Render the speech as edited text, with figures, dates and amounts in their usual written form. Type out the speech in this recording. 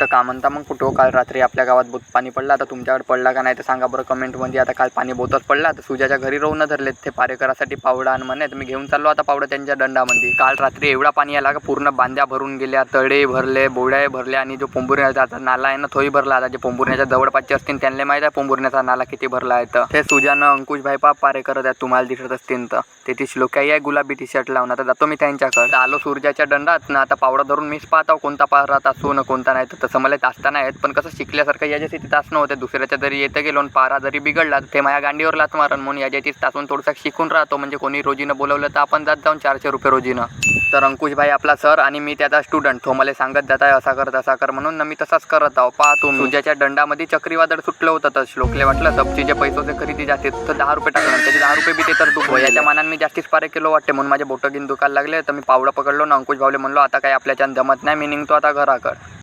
तर का म्हणता मग कुठं काल रात्री आपल्या गावात बहुत पाणी पडला. आता तुमच्याकडे पडला का नाही तर सांगा बरं कमेंटमध्ये. आता काल पाणी बहुतच पडला. तर सुजाच्या घरी राहून धरलेत ते पारेकरासाठी पावडा आणि म्हणे. तर मी घेऊन चाललो आता पावडा त्यांच्या दंडामध्ये. काल रात्री एवढा पाणी आला का पूर्ण बांध्या भरून गेल्या, तळे भरले, बोड्या भरल्या आणि जो पोंभुर्ण्याचा नाला आहे ना तोही भरला. आता जे पोंभुर्ण्याच्या जवळपासचे असतील त्यांना माहिती आहे पोंभुर्ण्याचा नाला किती भरला आहे. तर ते सुजानं अंकुश भाई पारे करत आहेत तुम्हाला दिसत असतील तर. ते ती श्लोकाई आहे गुलाबी टी शर्ट लावून. आता जातो मी त्यांच्याकडे. आलो सूर्याच्या दंडात ना. आता पावडा धरून मीच पाहतो कोणता पारात असू ना कोणता नाही. तर तसं मला तासता नाही आहेत पण कसं शिकल्यासारखं याच्यासाठी तास नव्हते. दुसऱ्याच्या जरी येतं गेलो पारा जरी बिघडला ते माझ्या गांडीवर लात मारण म्हणून याच्यातीच तासून थोडंसं शिकून राहतो. म्हणजे कोणी रोजीनं बोलवलं तर आपण जात जाऊन 400 रुपये रोजीनं. तर अंकुश भाई आपला सर आणि मी त्याचा स्टुडंट. तो मला सांगत जात आहे असा कर तसा कर म्हणून मी तसाच करत आहो. पाहतो तुझ्याच्या दंडामध्ये चक्रीवादळ सुटलं होतं. तर श्लोकले वाटलं सबची जे पैसे खरेदी जाते तर 10 रुपये टाकलं त्याचे 10 रुपये बी ते तर तू याच्या मानाने मी जास्तीच पारे किलो वाटते म्हणून माझे बोटं घेऊन दुखायला लागले. तर मी पावडा पकडलो ना अंकुश भाऊले म्हणलो आता काही आपल्याच्यानं जमत नाही मी निघतो आता घराकडे.